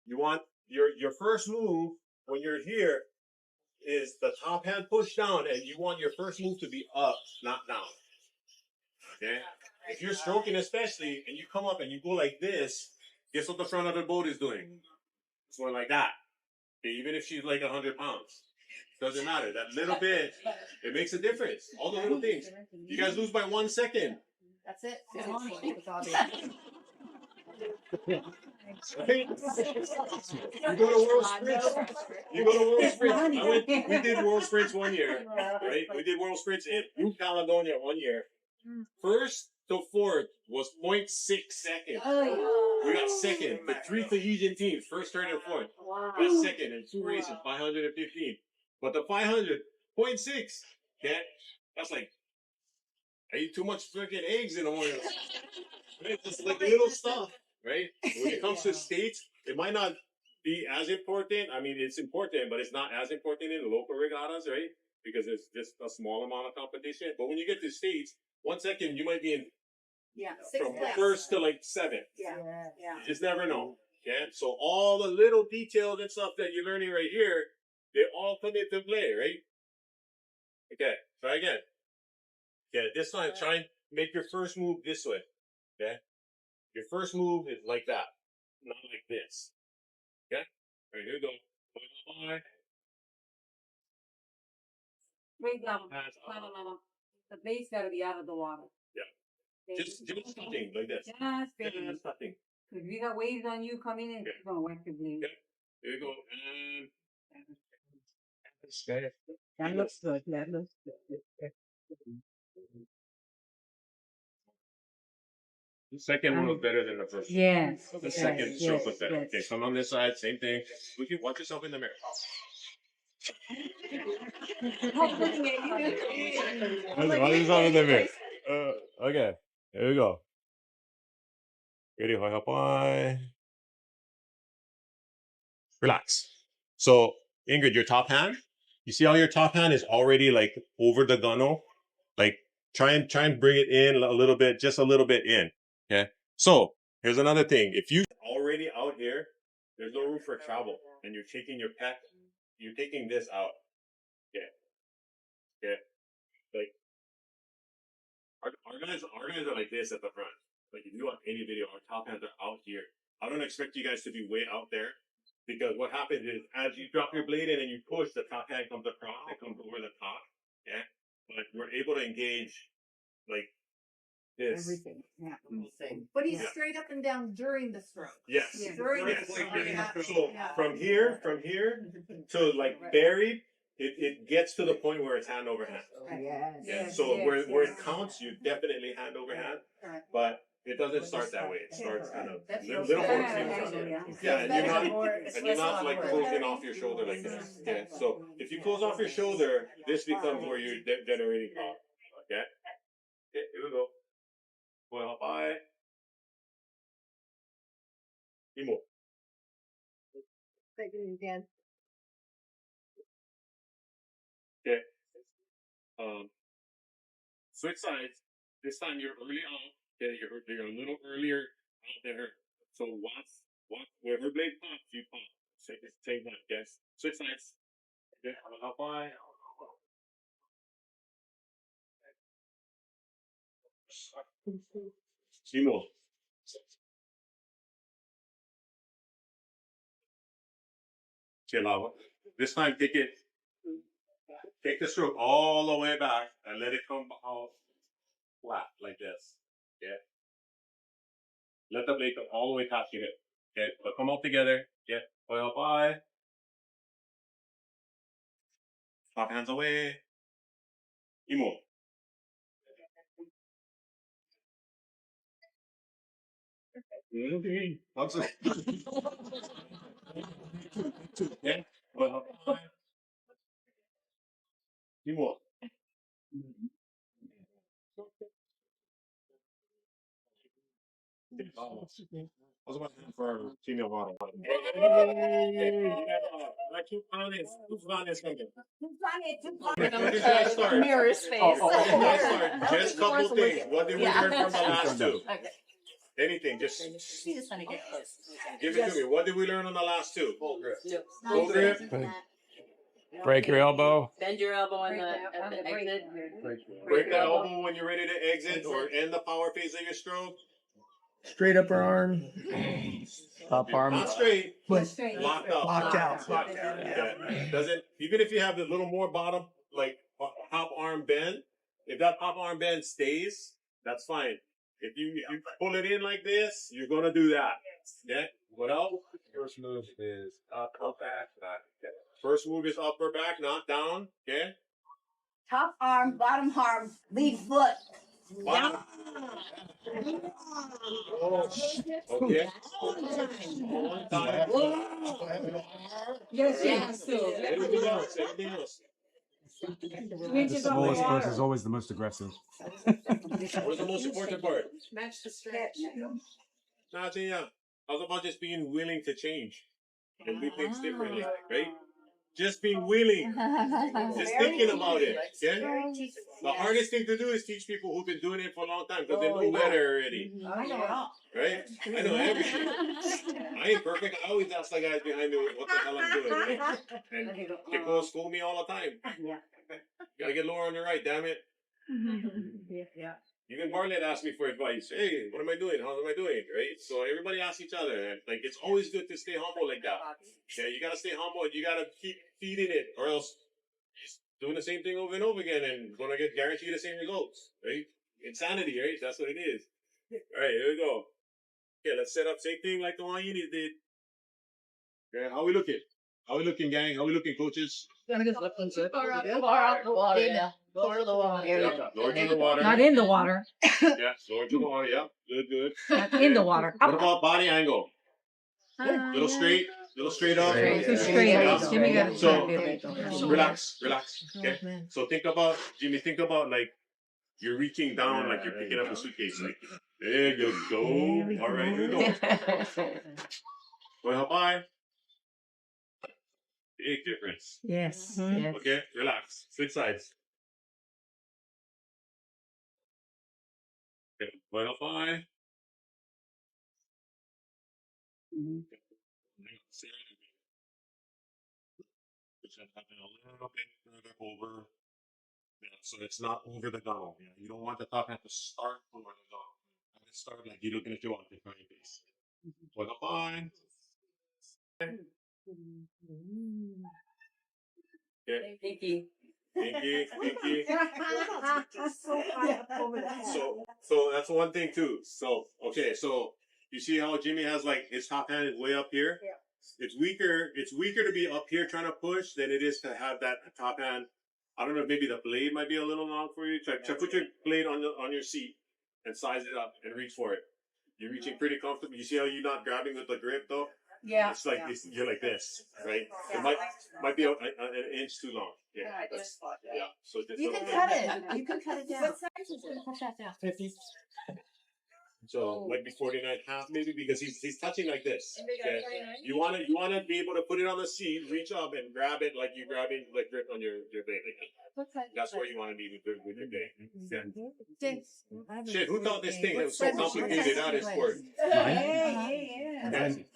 You want your first move when you're here is the top hand push down, and you want your first move to be up, not down. Okay? If you're stroking especially, and you come up and you go like this, guess what the front of the boat is doing? It's going like that. Okay? Even if she's like 100 pounds. Doesn't matter. That little bit, it makes a difference. All the little things. You guys lose by 1 second. That's it. Right? You go to World Sprints. You go to World Sprints. We did World Sprints one year, right? We did World Sprints in New Caledonia one year. First to fourth was 0.6 seconds. We got second. The 3 Tahitian teams, first, third, and fourth, got second in 2 races, 515. But the 500, 0.6. Okay? That's like, I eat too much freaking eggs in the morning. Right? Just like little stuff, right? When it comes to states, it might not be as important. I mean, it's important, but it's not as important in the local regattas, right? Because it's just a small amount of competition. But when you get to states, 1 second, you might be in from first to like 7th. Yeah. You just never know. Okay? So all the little details and stuff that you're learning right here, they all come into play, right? Okay, try again. Okay, this time try and make your first move this way. Okay? Your first move is like that, not like this. Okay? All right, here we go. Bye. Wait, no. The base got to be out of the water. Yeah. Just something like this. Just Just something. Because we got waves on you coming in, it's going to whack the blade. Okay. Here we go. And That looks good. That looks good. the second one was better than the first. Yes. The second stroke was better. Okay, come on this side, same thing. We can watch yourself in the mirror. Watch yourself in the mirror. Okay, here we go. Ready, bye. Relax. So, Ingrid, your top hand, you see how your top hand is already like over the gunnel? Like try and bring it in a little bit, just a little bit in. Okay. So here's another thing. If you already out here, there's no room for travel, and you're taking your pet, you're taking this out. Okay. Okay. Like our guys are like this at the front. Like if you watch any video, our top hands are out here. I don't expect you guys to be way out there. Because what happens is, as you drop your blade in and you push, the top hand comes across, it comes over the top, yeah? But we're able to engage, like, this. Everything. Yeah. But he's straight up and down during the stroke. Yes. During the Yes. stroke. So, from here to, like, buried, it gets to the point where it's hand over hand. Yeah. So, where it counts, you definitely hand over hand, but it doesn't start that way. It starts kind of little more clean. Yeah, and you're not like closing off your shoulder like this. Yeah. So if you close off your shoulder, this becomes where you're generating power. Okay. Okay. Here we go. Well, bye. Imo. Again. Okay. Switch sides. This time you're early on. Okay, you're a little earlier out there. So watch where her blade pops, you pop. Same one, yes. Switch sides. Okay, how high? Simo. Okay, Lava. This time take the stroke all the way back and let it come out flat like this. Okay. Let the blade come all the way past your hip. Okay, but come up together. Yeah. Well, bye. Top hands away. Imo. Okay. Yeah. Well, bye. Imo. I was about to for female model. Mirror space. Just a couple things. What did we learn from the last two? Okay. anything. Just She just want to get close. give it to me. What did we learn on the last two? Full grip. Full grip. Break your elbow. Bend your elbow at the exit. Break the elbow when you're ready to exit or end the power phase of your stroke. Straight upper arm. Top arm. Not straight, But locked up. locked out. Yeah. Doesn't, even if you have the little more bottom, like top arm bend, if that top arm bend stays, that's fine. If you pull it in like this, you're gonna do that. Yeah. What else? First move is up, back, not. First move is upper back, not down. Okay. Top arm, bottom arm, lead foot. Bottom. Okay. One time. Yes. Everything else. Everything else. The smallest person is always the most aggressive. What's the most important part? Match the stretch. Nothing. Yeah. How's about just being willing to change and do things differently, right? Just being willing. Just thinking about it. Yeah? The hardest thing to do is teach people who've been doing it for a long time because they know better already. I know it all. Right? I know everything. I ain't perfect. I always ask the guys behind me what the hell I'm doing. Right? And they go school me all the time. Yeah. You gotta get lower on the right, damn it. Yeah. Even Bartlett asked me for advice. Hey, what am I doing? How am I doing? Right? So everybody asks each other. Like, it's always good to stay humble like that. Yeah, you gotta stay humble. You gotta keep feeding it, or else it's doing the same thing over and over again and gonna get guaranteed the same results. Right? Insanity, right? That's what it is. All right, here we go. Okay, let's set up same thing like the one you did. Okay, how we looking? How we looking, gang? How we looking, coaches? Far out the water. Yeah. Lower the water. Yeah, lower to the water. Not in the water. Yeah, lower to the water. Yeah, good. Not in the water. What about body angle? Little straight up. Straight. Yeah. Jimmy got it. So relax. Okay. So think about, Jimmy. Think about like you're reaching down, like you're picking up a suitcase. Like there you go. All right, here we go. Well, bye. Big difference. Yes. Okay, relax. Switch sides. Okay, well, bye. Which I'm having a little bit further over. Yeah, so it's not over the gunnel. Yeah, you don't want the top half to start over the gunnel. Have it start like you're looking at your watch behind base. Well, bye. Okay. Pinky. So that's one thing too. So okay, so you see how Jimmy has like his top hand is way up here? Yeah. It's weaker to be up here trying to push than it is to have that top hand. I don't know, maybe the blade might be a little long for you. Try put your blade on your seat and size it up and reach for it. You're reaching pretty comfortable. You see how you're not grabbing with the grip though? Yeah. It's like you're like this, right? It might be an inch too long. Yeah. Yeah. So just You can cut it. You can cut it down. What size is it? Cut that down. 50. So might be 49.5 maybe because he's touching like this. Okay? You wanna be able to put it on the seat, reach up and grab it like you're grabbing like grip on your blade. Like that's where you want to be with your blade. Yeah. Shit, who thought this thing was so complicated out of sport?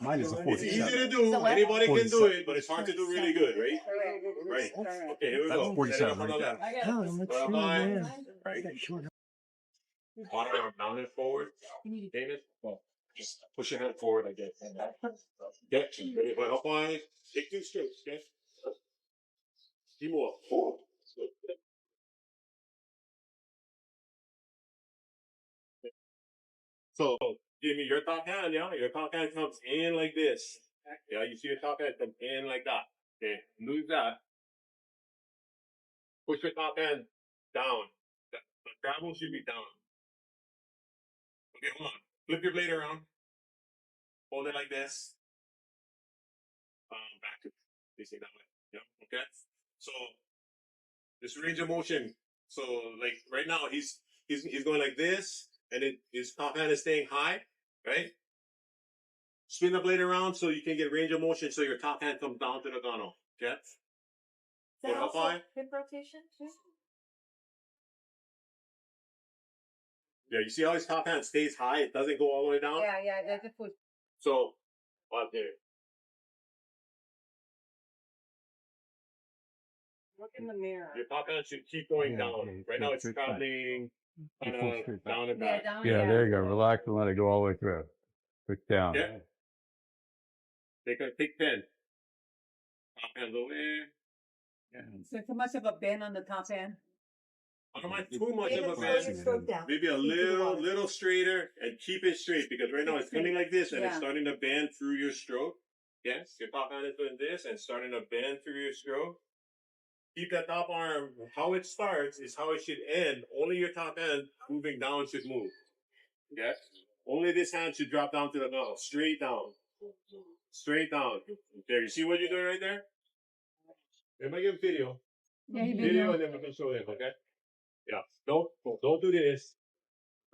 Mine is a 40. It's easy to do. Anybody can do it, but it's hard to do really good, right? Right. Okay, here we go. That's 47 Set it up on the right left. Oh, I'm Well, bye. Right. Bottom arm down and forward. David, well, just push your hand forward, I guess. Get ready for up line. Take 2 strokes, okay? Keep more. So, Jimmy, your top hand, yeah? Your top hand comes in like this. Yeah, you see your top hand come in like that. Okay, move that. Push your top hand down. The travel should be down. Okay, hold on. Flip your blade around. Hold it like this. Back to facing that way. Yeah. Okay. So this range of motion. So like right now he's going like this, and his top hand is staying high, right? Spin the blade around so you can get range of motion. So your top hand comes down to the gunnel. Okay. Is that also hip rotation too? Yeah, you see how his top hand stays high? It doesn't go all the way down? Yeah, that's a push. So, out there. Look in the mirror. Your top hand should keep going down. Right now it's traveling kind of down and back. Yeah, there you go. Relax and let it go all the way through. Push down. Yeah. Take 10. Top hand away. So too much of a bend on the top end. I don't mind too much of a Slow bend. your stroke down. Maybe a little straighter and keep it straight because right now it's coming like this and it's Yeah. starting to bend through your stroke. Yes, your top hand is doing this and starting to bend through your stroke. Keep that top arm. How it starts is how it should end. Only your top hand moving down should move. Okay? Only this hand should drop down to the middle. Straight down. Straight down. There, you see what you're doing right there? If I give video. Yeah, he Video and then we can show them, okay? Yeah. Don't do this.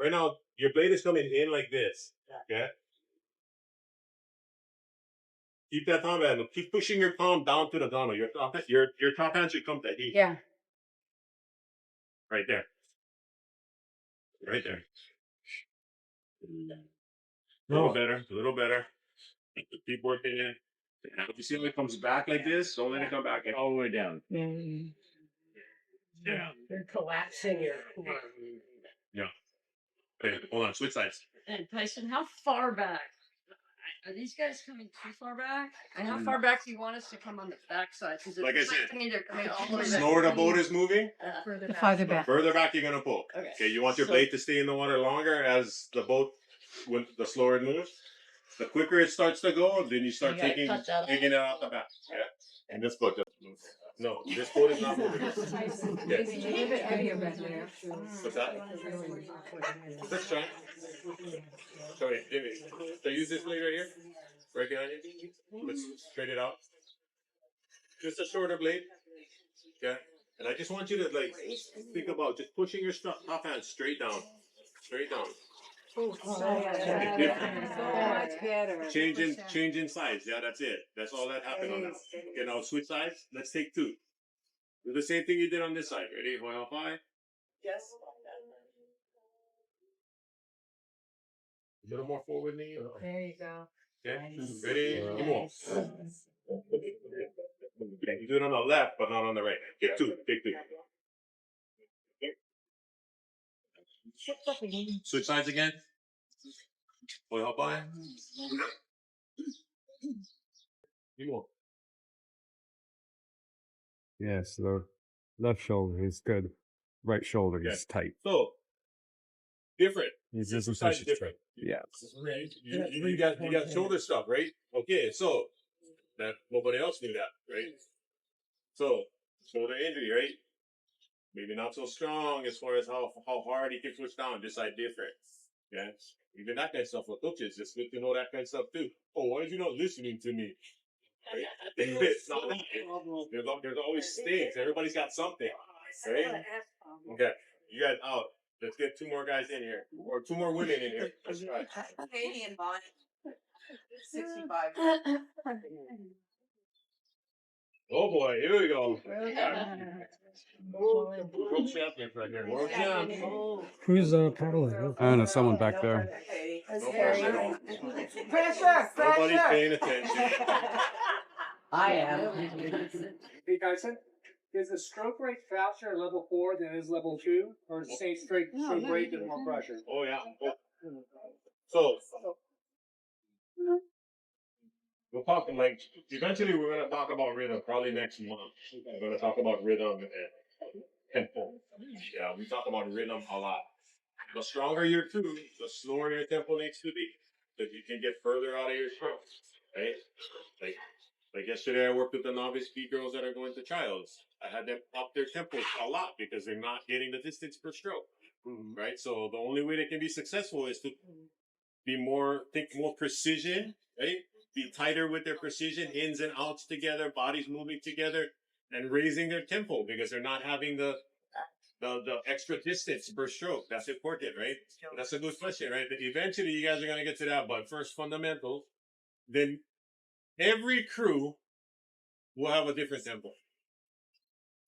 Right now, your blade is coming in like this. Okay? Keep that palm hand. Keep pushing your palm down to the gunnel. Your top hand should come to heat. Yeah. Right there. Right there. A little better. A little better. Keep working it. If you see when it comes back like this, don't let it come back all the way down. Yeah. You're collapsing your. Yeah. Okay, hold on. Switch sides. And Tyson, how far back? Are these guys coming too far back? And how far back do you want us to come on the backside? Because Like I said, to me, they're coming all the way The back. slower the boat is moving, The farther back. further back you're gonna pull. Okay. You want your So- blade to stay in the water longer as the boat, when the slower it moves. The quicker it starts to go, then you start You gotta taking cut that off. it out the back. Yeah. And this boat doesn't move. No, this boat is not moving. It's a little bit heavier back there. What's that? Let's try. Sorry, Jimmy. So use this blade right here. Right behind you. Let's straight it out. Just a shorter blade. Okay. And I just want you to like think about just pushing your top hand straight down. Straight down. So much better. Changing sides. Yeah, that's it. That's all that happened on that. Okay, now switch sides. Let's take 2. Do the same thing you did on this side. Ready? Hold on, 5. Yes. A little more forward knee. There you go. Okay. Ready? Come on. Okay, you do it on the left, but not on the right. Get 2. Take 2. Switch sides again. Hold up by. You more. Yes, the left shoulder is good. Right shoulder is tight. So, different. He's Switch just sides different. Yeah. Right. You got shoulder stuff, right? Okay, so that nobody else knew that, right? So shoulder injury, right? Maybe not so strong as far as how hard he can switch down, just like different. Yeah. Even that kind of stuff for coaches, it's good to know that kind of stuff too. Oh, why are you not listening to me? Right? It's not that. There's always things. Everybody's got something. Right? Okay. You guys out. Let's get 2 more guys in here. Or 2 more women in here. Let's try. Canadian bonnet. 65. Oh boy, here we go. World champions right here. World champions. Who's paddling? I don't know, someone back there. No pressure. Pressure! Nobody's paying attention. I am. Hey Tyson, is the stroke rate faster at level 4 than it is level 2? Or is the same stroke rate and more pressure? Oh yeah. So we're talking like eventually we're gonna talk about rhythm probably next month. We're gonna talk about rhythm and tempo. Yeah, we talk about rhythm a lot. The stronger your two, the slower your tempo needs to be, so you can get further out of your stroke. Right? Like yesterday, I worked with the novice speed girls that are going to trials. I had them up their tempos a lot because they're not getting the distance per stroke. Right? So the only way they can be successful is to think more precision, right? Be tighter with their precision, ins and outs together, bodies moving together, and raising their tempo because they're not having the extra distance per stroke. That's important, right? That's a good question, right? But eventually you guys are going to get to that, but first fundamentals. Then every crew will have a different tempo.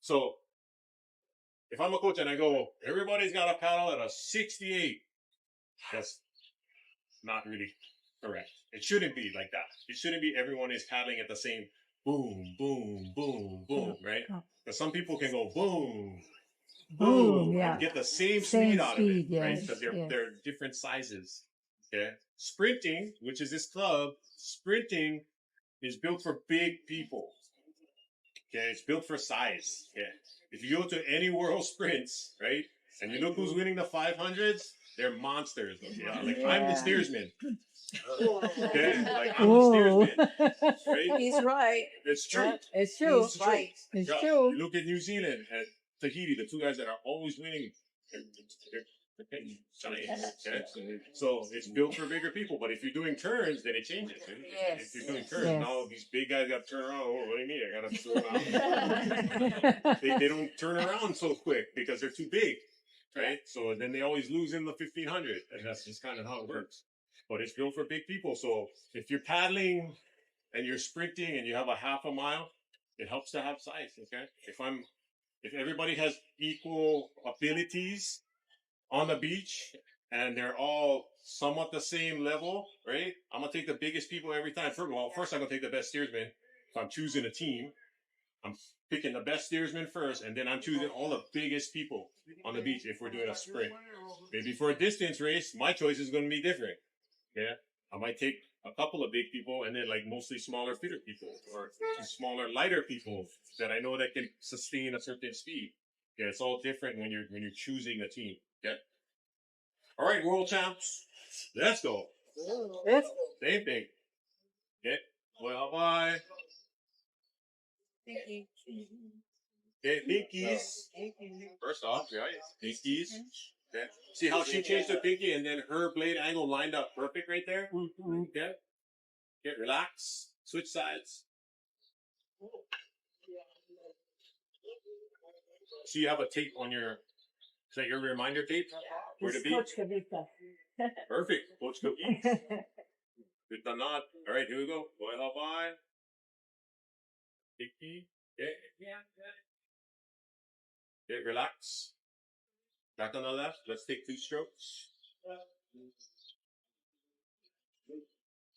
So if I'm a coach and I go, everybody's got to paddle at a 68, That's not really correct. It shouldn't be like that. It shouldn't be everyone is paddling at the same boom, boom, boom, boom, right? Because some people can go boom, boom, yeah. and get the same Same speed out of it, speed, right? yes, Because yes. they're different sizes. Okay, sprinting, which is this club, sprinting is built for big people. Okay, it's built for size. Okay, if you go to any world sprints, right, and you look who's winning the 500s, they're monsters. Okay, like I'm the steersman. Okay, like I'm the steersman. Right? He's right. It's true. It's true. It's true. It's Yeah, true. you look at New Zealand and Tahiti, the two guys that are always winning. Okay? So it's built for bigger people, but if you're doing turns, then it changes. Yes. If you're doing turns, Yes. now these big guys got to turn around. Oh, what do you mean? I got to turn around. they don't turn around so quick because they're too big, right? So then they always lose in the 1500, and that's just kind of how it works. But it's built for big people. So if you're paddling and you're sprinting and you have a half a mile, it helps to have size. Okay, if everybody has equal abilities on the beach and they're all somewhat the same level, right? I'm gonna take the biggest people every time. First I'm gonna take the best steersman. If I'm choosing a team, I'm picking the best steersman first, and then I'm choosing all the biggest people on the beach if we're doing a sprint. Maybe for a distance race, my choice is gonna be different. Yeah, I might take a couple of big people and then like mostly smaller, fitter people, or smaller, lighter people that I know that can sustain a certain speed. Yeah, it's all different when you're choosing a team. Yeah. All right, world champs, let's go. Same thing. Okay. Well, bye. Okay, pinkies. First off, right? Pinkies. Okay. See how she changed her pinky and then her blade angle lined up perfect right there? Okay. Okay, relax. Switch sides. So you have a tape on your, is that your reminder tape? Where to be? Perfect. Coach Cookie. Good nod. All right, here we go. Boy, how high? Pinky. Okay. Okay, relax. Back on the left. Let's take 2 strokes.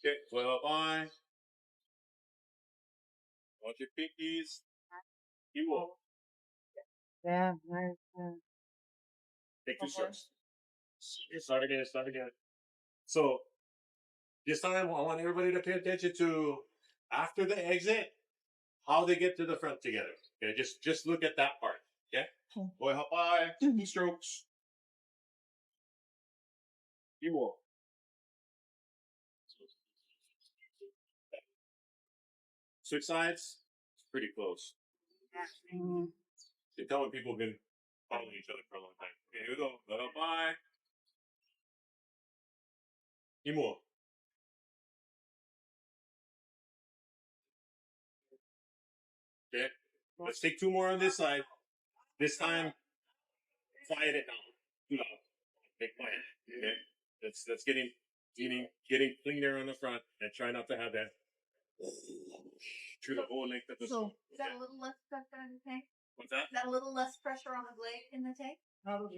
Okay, well up high. Watch your pinkies. You will. Yeah. Take 2 strokes. Start again. So, this time I want everybody to pay attention to, after the exit, how they get to the front together. Okay, just look at that part. Okay? Boy, hop high. 2 strokes. You will. Switch sides. It's pretty close. You can tell when people have been following each other for a long time. Okay, here we go. Let up high. More. Okay. Let's take 2 more on this side. This time, quiet it down. Too loud. Okay, quiet. Okay. That's getting cleaner on the front, and try not to have that through the whole length of the So, is that a little less pressure in the tank? What's that? Is that a little less pressure on the blade in the tank? In Or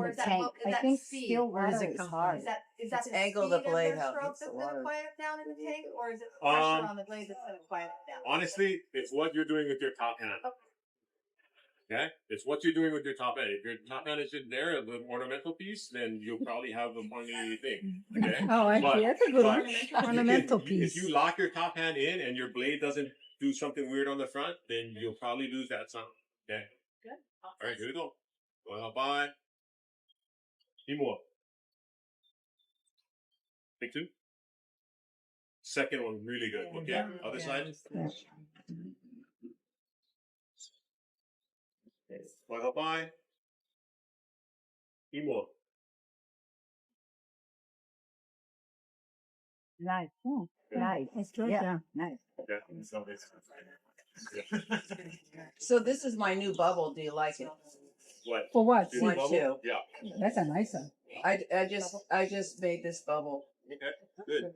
the is that tank. lo- is I that think speed? still Where does water it is come hard. Is that It's the angle of speed the blade of how the it stroke hits the that's going to water. quiet it down in the tank, or is it pressure on the blade that's going to quiet it down? Honestly, it's what you're doing with your top hand. Okay? It's what you're doing with your top hand. If your top hand is in there, the ornamental piece, then you'll probably have the pointy thing. Okay? Oh, actually, that's a good one. But Ornamental if piece. you lock your top hand in and your blade doesn't do something weird on the front, then you'll probably lose that sound. Okay? Good. All right, here we go. Well, bye. More. Take 2. Second one, really good. Okay, other side. Yeah. Well, bye. More. Nice. Nice. It's good. Yeah. Nice. Yeah, so it's So this is my new bubble. Do you like it? what? For what? Two One, bubble? two. Yeah. That's a nice one. I just made this bubble. Okay. Good.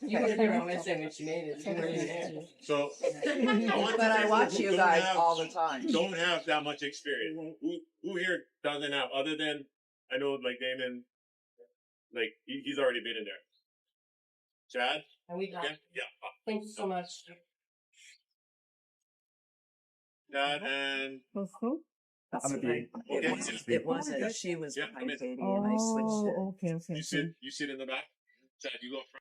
You can hear what I say when she made it. It's already there. So, But I watch you guys all the time. Don't have that much experience. Who here doesn't have, other than I know like Damon, Like he's already been in there. Chad? And we got Okay. Yeah. Thank you so much. Chad and Was who? okay. It wasn't. She was Yeah, behind come in. Katie and I switched it. Oh, okay, okay. You sit in the back. Chad, you go front.